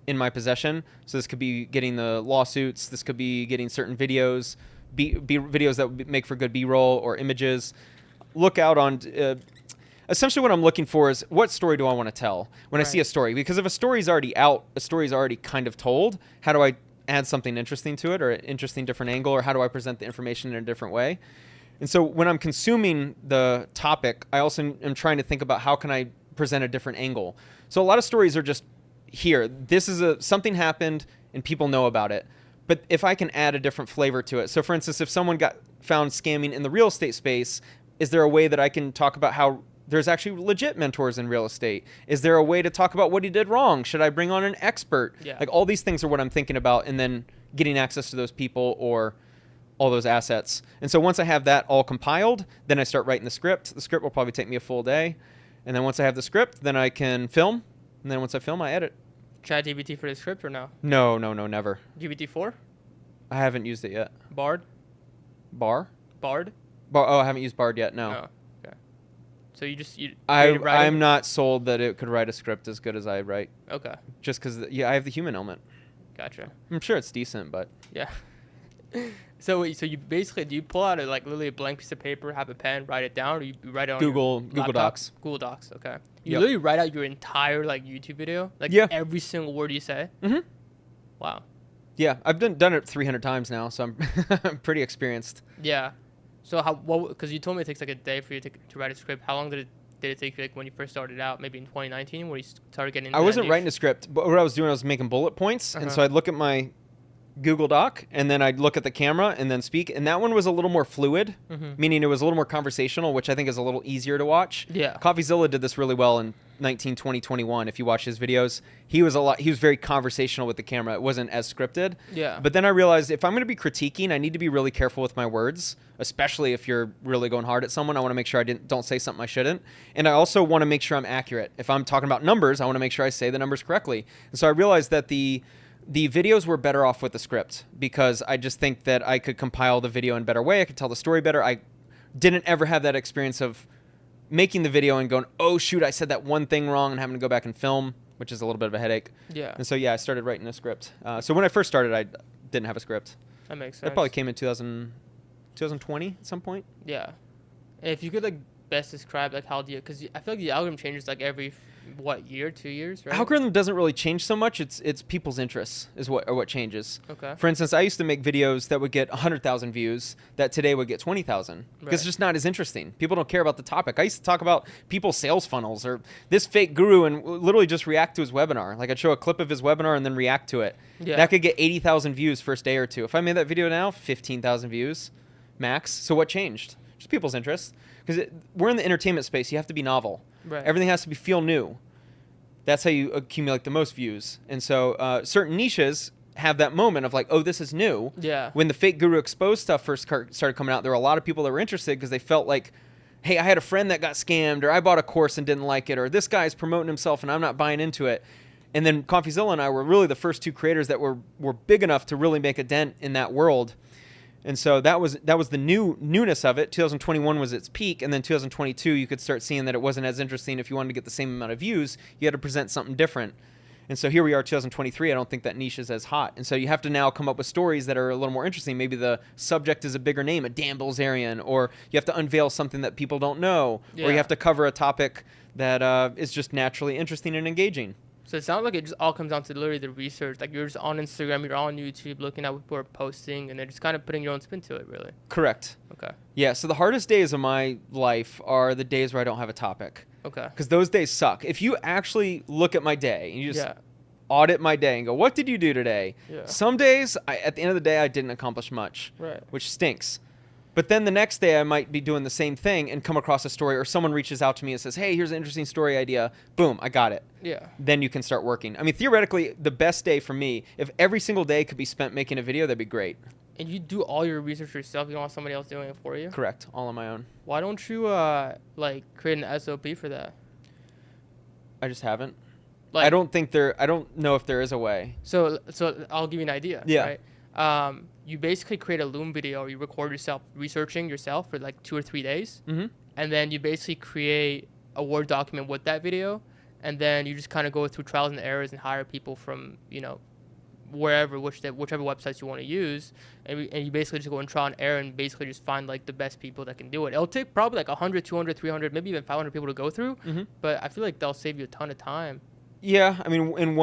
in my possession. So this could be getting the lawsuits. This could be getting certain videos, videos that would make for good B-roll or images. Look out on, essentially what I'm looking for is what story do I want to tell when I see a story? Because if a story's already out, a story's already kind of told, how do I add something interesting to it or an interesting different angle, or how do I present the information in a different way? And so when I'm consuming the topic, I also am trying to think about how can I present a different angle. So a lot of stories are just here. This is something happened and people know about it. But if I can add a different flavor to it. So for instance, if someone got found scamming in the real estate space, is there a way that I can talk about how there's actually legit mentors in real estate? Is there a way to talk about what he did wrong? Should I bring on an expert? Yeah. Like all these things are what I'm thinking about, and then getting access to those people or all those assets. And so once I have that all compiled, then I start writing the script. The script will probably take me a full day. And then once I have the script, then I can film. And then once I film, I edit. ChatGPT for the script or no? No, never. GPT-4? I haven't used it yet. Bard? Bard? Oh, I haven't used Bard yet, no. Okay. So I'm not sold that it could write a script as good as I write. Okay. Just because, I have the human element. Gotcha. I'm sure it's decent, but... Yeah. So you basically, do you pull out literally a blank piece of paper, have a pen, write it down, or you write it on Google laptop? Docs. Google Docs, okay. You literally write out your entire YouTube video? Every single word you say? Mm-hmm. Wow. Yeah, I've done it 300 times now, so I'm pretty experienced. Yeah. So because you told me it takes a day for you to write a script. How long did it take you when you first started out, maybe in 2019, where you started getting into I wasn't writing a script, but what I was doing, I was making bullet points, and so I'd look at my Google Doc, and then I'd look at the camera and then speak, and that one was a little more fluid, meaning it was a little more conversational, which I think is a little easier to watch. Yeah. CoffeeZilla did this really well in 20, 21. If you watch his videos, he was very conversational with the camera. It wasn't as scripted. Yeah. But then I realized if I'm going to be critiquing, I need to be really careful with my words, especially if you're really going hard at someone. I want to make sure I don't say something I shouldn't. And I also want to make sure I'm accurate. If I'm talking about numbers, I want to make sure I say the numbers correctly. And so I realized that the videos were better off with the script, because I just think that I could compile the video in a better way. I could tell the story better. I didn't ever have that experience of making the video and going, oh shoot, I said that one thing wrong, and having to go back and film, which is a little bit of a headache. Yeah. And so I started writing a script. So when I first started, I didn't have a script. That makes sense. That probably came in 2020 at some point. Yeah. And if you could best describe how do you, because I feel like the algorithm changes every year, 2 years, right? Algorithm doesn't really change so much. It's people's interests is what changes. Okay. For instance, I used to make videos that would get 100,000 views that today would get 20,000 because it's just not as interesting. People don't care about the topic. I used to talk about people's sales funnels or this fake guru and literally just react to his webinar. I'd show a clip of his webinar and then react to it. Yeah. That could get 80,000 views first day or two. If I made that video now, 15,000 views max. So what changed? Just people's interests. Because we're in the entertainment space. You have to be novel. Right. Everything has to feel new. That's how you accumulate the most views. And so certain niches have that moment of oh, this is new. Yeah. When the fake guru exposed stuff first started coming out, there were a lot of people that were interested because they felt like, hey, I had a friend that got scammed, or I bought a course and didn't like it, or this guy's promoting himself and I'm not buying into it. And then CoffeeZilla and I were really the first two creators that were big enough to really make a dent in that world. And so that was the newness of it. 2021 was its peak, and then 2022 you could start seeing that it wasn't as interesting. If you wanted to get the same amount of views, you had to present something different. And so here we are, 2023. I don't think that niche is as hot, and so you have to now come up with stories that are a little more interesting. Maybe the subject is a bigger name, a Dan Bilzerian, or you have to unveil something that people don't know, or you have to cover a topic that is just naturally interesting and engaging. So it sounds like it just all comes down to literally the research. You're just on Instagram, you're on YouTube, looking at what people are posting, and then just kind of putting your own spin to it, really. Correct. Okay. Yeah, so the hardest days of my life are the days where I don't have a topic. Okay. Because those days suck. If you actually look at my day, and you just audit my day and go, what did you do today? Yeah. Some days, at the end of the day, I didn't accomplish much, right, which stinks. But then the next day I might be doing the same thing and come across a story, or someone reaches out to me and says, hey, here's an interesting story idea. Boom, I got it. Yeah. Then you can start working. I mean, theoretically, the best day for me, if every single day could be spent making a video, that'd be great. And you do all your research yourself? You don't want somebody else doing it for you? Correct. All on my own. Why don't you create an SOP for that? I just haven't. I don't know if there is a way. So I'll give you an idea. Yeah. Right? You basically create a Loom video, or you record yourself researching yourself for 2 or 3 days. Mm-hmm. And then you basically create a Word document with that video. And then you just kind of go through trials and errors and hire people from, whichever websites you want to use. And you basically just go and trial and error and basically just find the best people that can do it. It'll take probably 100, 200, 300, maybe even 500 people to go through. Mm-hmm. But I feel like they'll save you a ton of time. Yeah. I mean, in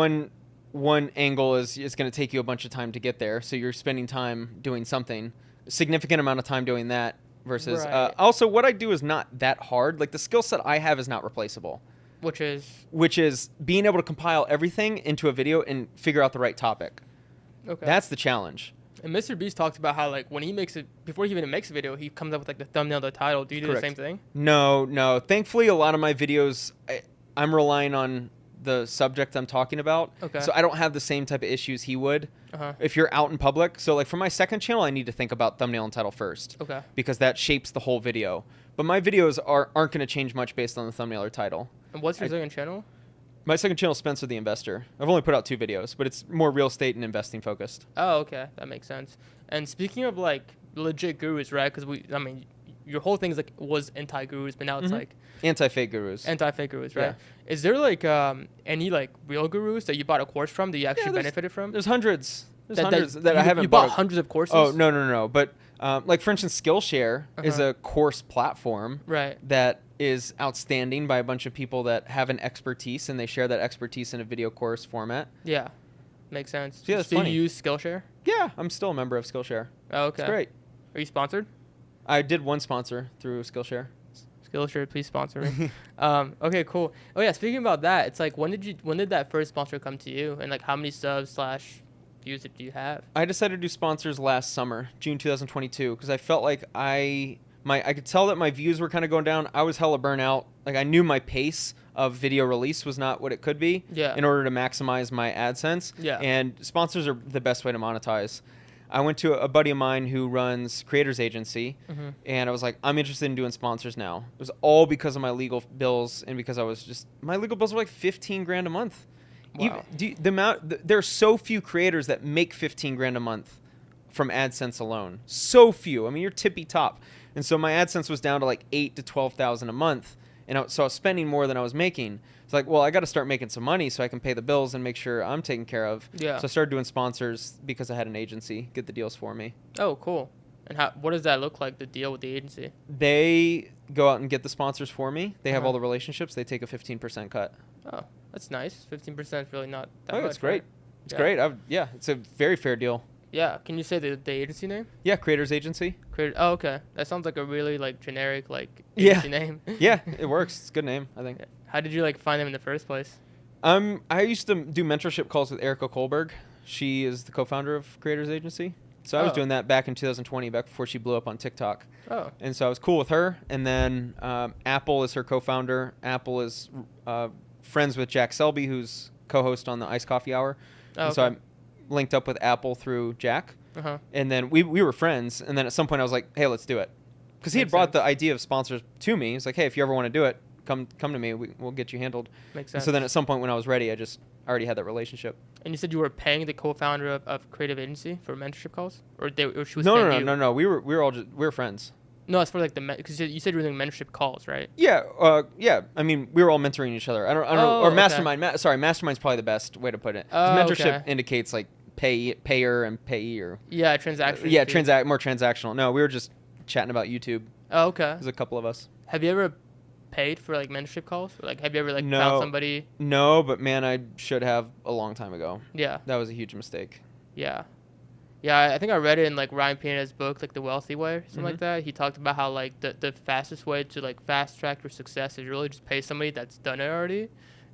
one angle is it's going to take you a bunch of time to get there. So you're spending time doing something, a significant amount of time doing that versus also what I do is not that hard. The skill set I have is not replaceable. which is being able to compile everything into a video and figure out the right topic. Okay. That's the challenge. And Mr. Beast talked about how like when he makes it, before he even makes a video, he comes up with like the thumbnail, the title. Do you do Correct. the same thing? No. Thankfully, a lot of my videos, I'm relying on the subject I'm talking about. Okay. So I don't have the same type of issues he would if you're out in public. So like for my second channel, I need to think about thumbnail and title first. Okay. Because that shapes the whole video. But my videos aren't going to change much based on the thumbnail or title. And what's your second channel? My second channel is Spencer the Investor. I've only put out 2 videos, but it's more real estate and investing focused. Oh, okay. That makes sense. And speaking of like legit gurus, right? Because your whole thing is like was anti-gurus, but now it's like anti-fake gurus. Anti-fake gurus, right? Yeah. Is there like any like real gurus that you bought a course from that you actually benefited from? There's hundreds. There's hundreds that I haven't You bought hundreds of courses? Oh, no. But like for instance, Skillshare is a course platform that is outstanding by a bunch of people that have an expertise and they share that expertise in a video course format. Yeah. Makes sense. So, yeah, that's do funny. You use Skillshare? Yeah, I'm still a member of Skillshare. Oh, okay. It's great. Are you sponsored? I did one sponsor through Skillshare. Skillshare, please sponsor me. Okay, cool. Oh yeah, speaking about that, it's like when did that first sponsor come to you, and like how many subs / views do you have? I decided to do sponsors last summer, June 2022, because I felt like I could tell that my views were kind of going down. I was hella burnout. Like I knew my pace of video release was not what it could be in order to maximize my AdSense. Yeah. And sponsors are the best way to monetize. I went to a buddy of mine who runs Creators Agency, and I was like, I'm interested in doing sponsors now. It was all because of my legal bills and because my legal bills were like 15 grand a month. Wow. There are so few creators that make 15 grand a month from AdSense alone. So few. I mean, you're tippy top. And so my AdSense was down to like 8,000 to 12,000 a month. And so I was spending more than I was making. It's like, well, I got to start making some money so I can pay the bills and make sure I'm taken care of. Yeah. So I started doing sponsors because I had an agency get the deals for me. Oh, cool. And what does that look like, the deal with the agency? They go out and get the sponsors for me. They have all the relationships. They take a 15% cut. Oh, that's nice. 15% is really not that much. It's great. Right? It's great. It's a very fair deal. Yeah. Can you say the agency name? Yeah, Creators Agency. Oh, okay. That sounds like a really like generic like agency name. Yeah, it works. It's a good name, I think. How did you like find them in the first place? I used to do mentorship calls with Erica Kohlberg. She is the co-founder of Creators Agency. So I was doing that back in 2020, back before she blew up on TikTok. Oh. And so I was cool with her. And then Apple is her co-founder. Apple is friends with Jack Selby, who's co-host on the Iced Coffee Hour. Oh, and so I linked up with Apple through Jack. And then we were friends. And then at some point I was like, hey, let's do it. Because he had brought the idea of sponsors to me. He's like, hey, if you ever want to do it, come to me. We'll get you handled. Makes sense. And so then at some point when I was ready, I already had that relationship. And you said you were paying the co-founder of Creative Agency for mentorship calls, or she was No. We were friends. No, it's for like because you said you were doing mentorship calls, right? Yeah. I mean, we were all mentoring each other. I don't know. Or mastermind. Mastermind's probably the best way to put it. Mentorship indicates like payer and payee or transaction. Yeah, more transactional. No, we were just chatting about YouTube. Oh, okay. There's a couple of us. Have you ever paid for like mentorship calls? Or, like, have you ever found somebody? No, but man, I should have a long time ago. Yeah. That was a huge mistake. Yeah. Yeah, I think I read it in like Ryan Piana's book, like The Wealthy Way, or something like that. He talked about how like the fastest way to like fast track your success is really just pay somebody that's done it already.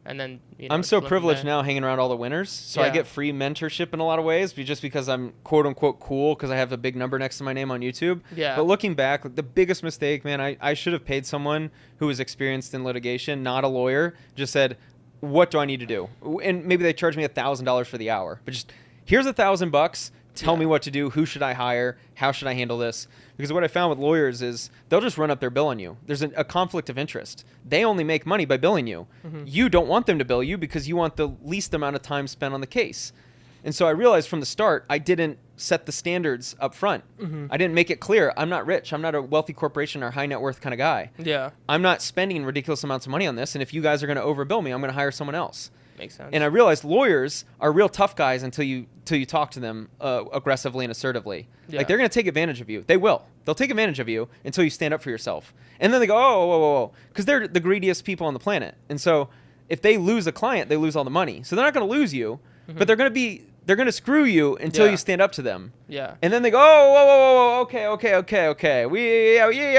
And then I'm so privileged now hanging around all the winners. So I get free mentorship in a lot of ways, just because I'm quote unquote cool because I have a big number next to my name on YouTube. Yeah. But looking back, the biggest mistake, man, I should have paid someone who was experienced in litigation, not a lawyer. Just said, what do I need to do? And maybe they charged me $1,000 for the hour, but just here's $1,000. Tell me what to do. Who should I hire? How should I handle this? Because what I found with lawyers is they'll just run up their bill on you. There's a conflict of interest. They only make money by billing you. You don't want them to bill you because you want the least amount of time spent on the case. And so I realized from the start, I didn't set the standards up front. I didn't make it clear. I'm not rich. I'm not a wealthy corporation or high net worth kind of guy. Yeah. I'm not spending ridiculous amounts of money on this. And if you guys are going to overbill me, I'm going to hire someone else. Makes sense. And I realized lawyers are real tough guys until you talk to them aggressively and assertively. Yeah. Like they're going to take advantage of you. They will. They'll take advantage of you until you stand up for yourself. And then they go, whoa, because they're the greediest people on the planet. And so if they lose a client, they lose all the money. So they're not going to lose you, but they're going to be they're going to screw you until you stand up to them. Yeah. And then they go, oh, whoa, whoa, whoa, okay.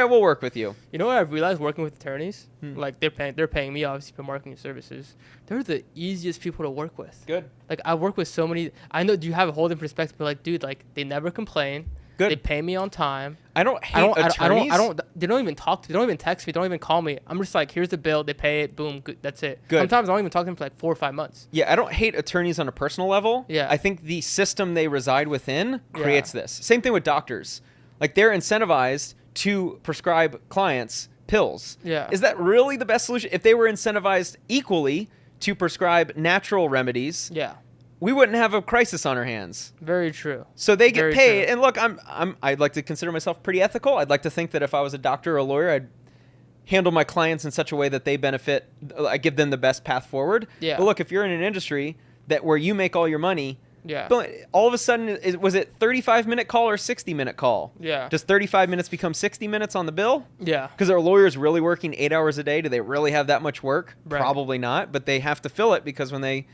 We'll work with you. You know what I've realized working with attorneys? Like they're paying me obviously for marketing services. They're the easiest people to work with. Good. Like I work with so many. I know you have a whole different perspective, but like, dude, like they never complain. Good. They pay me on time. I don't hate attorneys. They don't even talk to me. They don't even text me. They don't even call me. I'm just like, here's the bill. They pay it. Boom. Good. That's it. Good. Sometimes I don't even talk to them for like 4 or 5 months. Yeah, I don't hate attorneys on a personal level. Yeah. I think the system they reside within creates this. Same thing with doctors. Like they're incentivized to prescribe clients pills. Yeah. Is that really the best solution? If they were incentivized equally to prescribe natural remedies, Yeah. we wouldn't have a crisis on our hands. Very true. So they get Very paid. true. And look, I'd like to consider myself pretty ethical. I'd like to think that if I was a doctor or a lawyer, I'd handle my clients in such a way that they benefit. I give them the best path forward. Yeah. But look, if you're in an industry that where you make all your money, Yeah. but all of a sudden, was it 35-minute call or 60-minute call? Yeah. Does 35 minutes become 60 minutes on the bill? Yeah. Because are lawyers really working 8 hours a day? Do they really have that much work? Right. Probably not, but they have to fill it because when they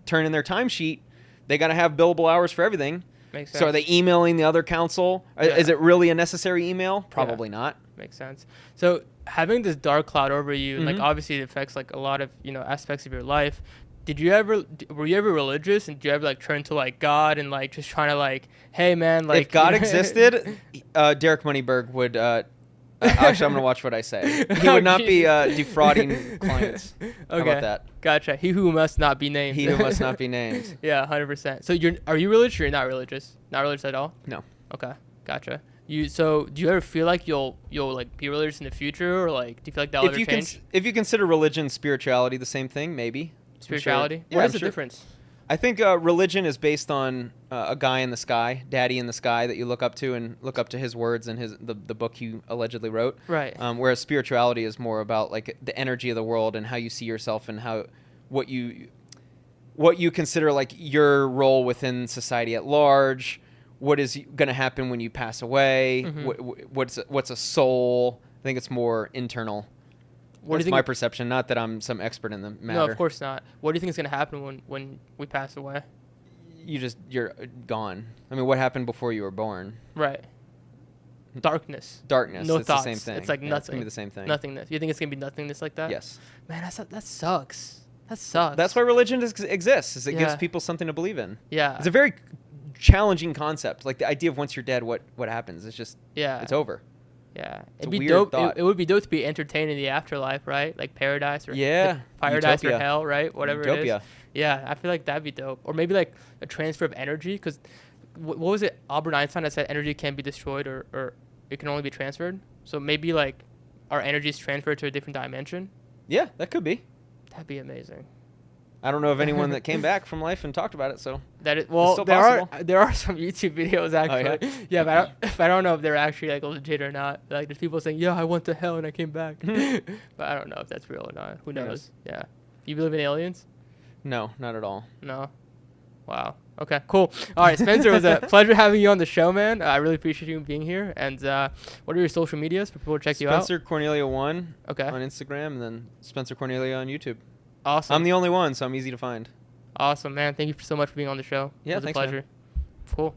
turn in their timesheet, they got to have billable hours for everything. Makes sense. So are they emailing the other counsel? Yeah. Is it really a necessary email? Probably not. Makes sense. So having this dark cloud over you, like obviously it affects like a lot of, aspects of your life. Were you ever religious, and did you ever like turn to like God and like just trying to like, hey man, like if God existed, Derek Moneyberg would. Actually, I'm gonna watch what I say. He would not be defrauding clients. Okay. How about that? Gotcha. He who must not be named. He who must not be named. Yeah, 100%. So are you religious or you're not religious? Not religious at all? No. Okay. Gotcha. So do you ever feel like you'll like be religious in the future, or like do you feel like that'll ever change? If you consider religion and spirituality the same thing, maybe. Spirituality? Sure. What is the difference? I think religion is based on a guy in the sky, daddy in the sky, that you look up to and look up to his words and the book he allegedly wrote. Right. Whereas spirituality is more about like the energy of the world and how you see yourself and what you consider like your role within society at large. What is going to happen when you pass away? What's a soul? I think it's more internal. That's my perception. Not that I'm some expert in the matter. No, of course not. What do you think is going to happen when we pass away? You're gone. I mean, what happened before you were born? Right. Darkness. No it's thoughts. The same thing. It's like nothing. It's gonna be the same thing. Nothingness. You think it's gonna be nothingness like that? Yes. Man, that sucks. That sucks. That's why religion exists. Is it gives people something to believe in. Yeah. It's a very challenging concept. Like the idea of once you're dead, what happens? It's just it's over. Yeah, it'd be dope. It would be dope to be entertained in the afterlife, right? Like paradise or paradise or hell, right? Whatever Utopia. It is. Yeah, I feel like that'd be dope. Or maybe like a transfer of energy, because what was it? Albert Einstein that said energy can't be destroyed or it can only be transferred. So maybe like our energy is transferred to a different dimension. Yeah, that could be. That'd be amazing. I don't know of anyone that came back from life and talked about it. So that is there are some YouTube videos actually. Oh, yeah, but I don't know if they're actually like legit or not. Like there's people saying, yeah, I went to hell and I came back, but I don't know if that's real or not. Who knows? Yeah. You believe in aliens? No, not at all. No. Wow. Okay. Cool. All right, Spencer, it was a pleasure having you on the show, man. I really appreciate you being here. And what are your social medias for people to check you out? Spencer Cornelia 1 on Instagram, and then Spencer Cornelia on YouTube. Awesome. I'm the only one, so I'm easy to find. Awesome, man. Thank you so much for being on the show. Yeah, it was a pleasure. Man. Cool.